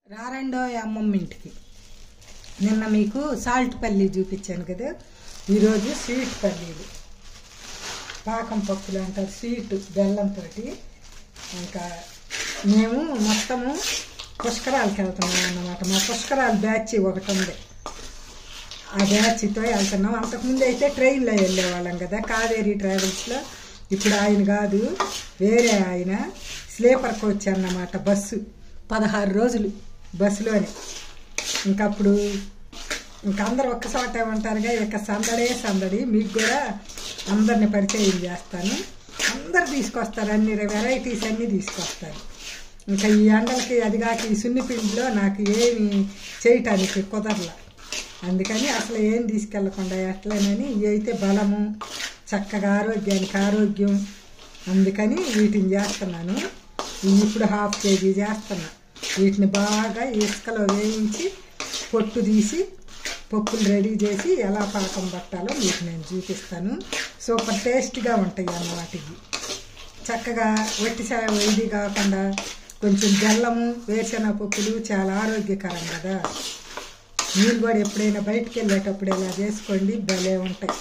రారండో అమ్మమ్మ ఇంటికి. నిన్న మీకు సాల్ట్ పల్లీ చూపించాను కదా, ఈరోజు స్వీట్ పల్లీలు, పాకం పప్పులు అంటారు, స్వీట్ బెల్లంతో. ఇంకా మేము మొత్తము పుష్కరాలకి వెళ్తున్నాం అన్నమాట. మా పుష్కరాల బ్యాచ్ ఒకటి ఉంది, ఆ బ్యాచ్తో వెళ్తున్నాం. అంతకుముందు అయితే ట్రైన్లో వెళ్ళేవాళ్ళం కదా, కావేరీ ట్రావెల్స్లో. ఇప్పుడు ఆయన కాదు, వేరే ఆయన స్లీపర్ కోచ్ అన్నమాట. బస్సు 16 రోజులు బస్సులోనే. ఇంకప్పుడు అందరు ఒక్క చోటే ఉంటారుగా, ఇక సందడే సందడి. మీకు కూడా అందరిని పరిచయం చేస్తాను. అందరు తీసుకొస్తారు, అన్ని వెరైటీస్ అన్నీ తీసుకొస్తారు. ఇంకా ఈ ఎండలకి అదిగాక ఈ సున్నిపిండిలో నాకు ఏమి చేయటానికి కుదరల. అందుకని అసలు ఏం తీసుకెళ్ళకుండా ఎట్లనని ఇవి అయితే బలము, చక్కగా ఆరోగ్యానికి ఆరోగ్యం. అందుకని వీటిని చేస్తున్నాను. ఇప్పుడు 1/2 kg చేస్తున్నా. వీటిని బాగా ఇసుకలో వేయించి పొట్టు తీసి పప్పులు రెడీ చేసి ఎలా పాకం పట్టాలో మీకు నేను చూపిస్తాను. సూపర్ టేస్ట్గా ఉంటాయి అన్నమాట. ఇవి చక్కగా వట్టి ఇది కాకుండా కొంచెం బెల్లము, వేరుశనగ పప్పులు చాలా ఆరోగ్యకరం కదా. మీరు కూడా ఎప్పుడైనా బయటికి వెళ్ళేటప్పుడు ఇలా చేసుకోండి, భలే ఉంటాయి.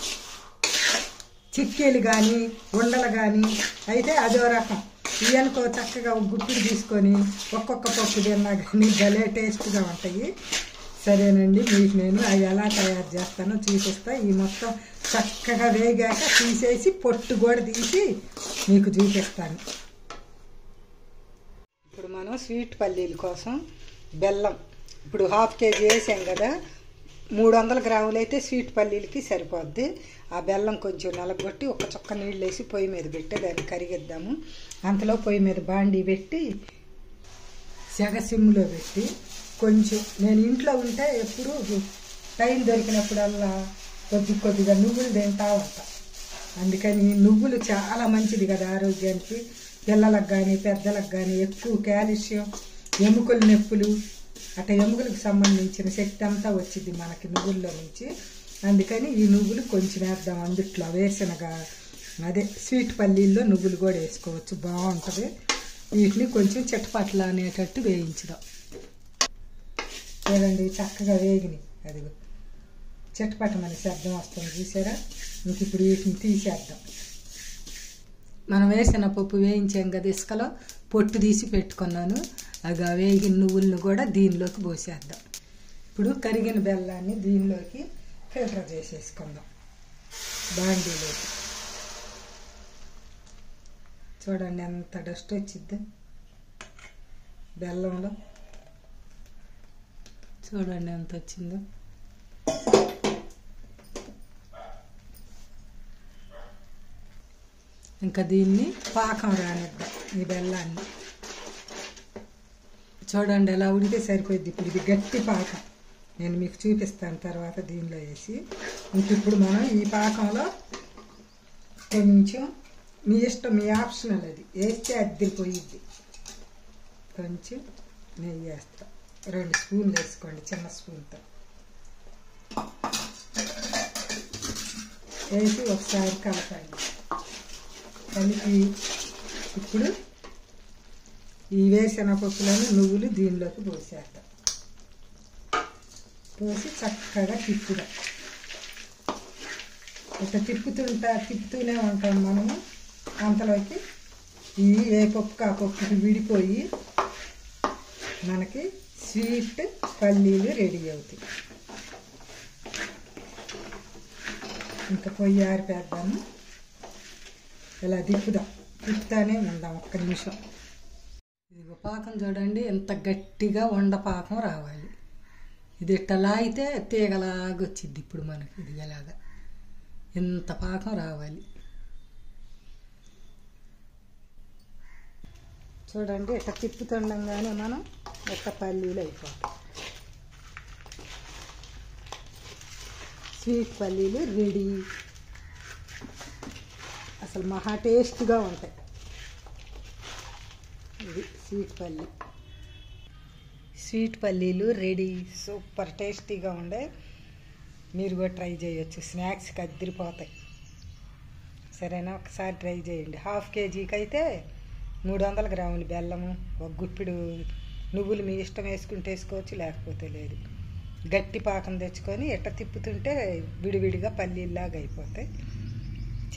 చిక్కీలు కానీ ఉండలు కానీ అయితే అదో రకం. ఇవనుకో చక్కగా ఒక గుప్పిడి తీసుకొని ఒక్కొక్క పప్పు తిన్నా కానీ భలే టేస్ట్గా ఉంటాయి. సరేనండి, మీకు నేను అవి ఎలా తయారు చేస్తానో చూపిస్తా. ఈ మొత్తం చక్కగా వేగాక తీసేసి పొట్టు కూడా తీసి మీకు చూపిస్తాను. ఇప్పుడు మనం స్వీట్ పల్లీల కోసం బెల్లం ఇప్పుడు 1/2 kg వేసాం కదా, 300 గ్రాములు అయితే స్వీట్ పల్లీలకి సరిపోద్ది. ఆ బెల్లం కొంచెం నలగొట్టి ఒక చుక్క నీళ్ళు వేసి పొయ్యి మీద పెట్టి దాన్ని కరిగిద్దాము. అంతలో పొయ్యి మీద బాండీ పెట్టి సెగ సిమ్లో పెట్టి కొంచెం, నేను ఇంట్లో ఉంటే ఎప్పుడు టైం దొరికినప్పుడల్లా కొద్దిగా నువ్వులు తింటా ఉంటా. అందుకని నువ్వులు చాలా మంచిది కదా ఆరోగ్యానికి. పిల్లలకు కానీ పెద్దలకు కానీ ఎక్కువ కాల్షియం, ఎముకల నొప్పులు అట్లా ఎముకలకు సంబంధించిన శక్తి అంతా వచ్చింది మనకి నువ్వుల్లో నుంచి. అందుకని ఈ నువ్వులు కొంచెం వేద్దాం. అందుట్లో వేసినగ అదే స్వీట్ పల్లీల్లో నువ్వులు కూడా వేసుకోవచ్చు, బాగుంటుంది. వీటిని కొంచెం చిట్టపట్ల అనేటట్టు వేయించుదాం. చూడండి చక్కగా వేగినాయి, అదిగో చిట్టపట్టమని శబ్దం వస్తుంది చూసారా. ఇంక ఇప్పుడు వీటిని తీసేద్దాం. మనం వేసిన పప్పు వేయించాం కదా ఇసుకలో, పొట్టు తీసి పెట్టుకున్నాను. అది వేగిన నువ్వులను కూడా దీనిలోకి పోసేద్దాం. ఇప్పుడు కరిగిన బెల్లాన్ని దీనిలోకి ఫిల్టర్ చేసేసుకుందాం బాండీలోకి. చూడండి ఎంత డస్ట్ వచ్చింది బెల్లంలో, చూడండి ఎంత వచ్చిందో. ఇంకా దీన్ని పాకం రానిద్దాం ఈ బెల్లాన్ని. చూడండి ఎలా ఉడితే సరిపోద్ది. ఇప్పుడు ఇది గట్టి పాకం, నేను మీకు చూపిస్తాను తర్వాత దీనిలో వేసి. ఇప్పుడు మనం ఈ పాకంలో కొంచెం మీ ఇష్టం, మీ ఆప్షనల్, అది వేస్తే అద్దిరిపోయిద్ది. కొంచెం నెయ్యి వేస్తాం, 2 స్పూన్లు వేసుకోండి చిన్న స్పూన్తో వేసి ఒకసారి కలపండి. కలిపి ఇప్పుడు ఈ వేసిన పప్పులను నువ్వులు దీనిలోకి పోసేద్దాం. పోసి చక్కగా తిప్పుదాం. ఇట్లా తిప్పుతూనే ఉంటాం మనము. అంతలోకి ఈ ఏ పప్పుకి ఆ పప్పుకి విడిపోయి మనకి స్వీట్ పల్లీలు రెడీ అవుతాయి. ఇంకా పొయ్యి ఆరిపేద్దాము. ఇలా తిప్పుతానే ఉందాం ఒక్క నిమిషం. ఇది పాకం చూడండి ఎంత గట్టిగా పాకం రావాలి. ఇది ఇట్టలా అయితే తీగలాగొచ్చిద్ది. ఇప్పుడు మనకి ఇది ఎలాగా ఎంత పాకం రావాలి చూడండి. ఇట్లా తిప్పుతుండగానే మనం ఒక పల్లీలు అయిపోతాం. స్వీట్ పల్లీలు రెడీ. అసలు మహా టేస్ట్గా ఉంటాయి. ఇది స్వీట్ పల్లీలు రెడీ, సూపర్ టేస్టీగా ఉండే. మీరు కూడా ట్రై చేయొచ్చు, స్నాక్స్కి అద్దరిపోతాయి. సరేనా, ఒకసారి ట్రై చేయండి. 1/2 kgకి అయితే 300 గ్రాములు బెల్లము, ఒక గుప్పిడు నువ్వులు మీ ఇష్టం వేసుకుంటే వేసుకోవచ్చు, లేకపోతే లేదు. గట్టి పాకం తెచ్చుకొని ఎట్ట తిప్పుతుంటే విడివిడిగా పల్లీలాగా అయిపోతాయి.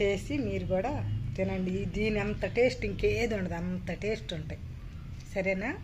చేసి మీరు కూడా తినండి. దీని అంత టేస్ట్ ఇంకేది ఉండదు, అంత టేస్ట్ ఉంటాయి. సరేనా?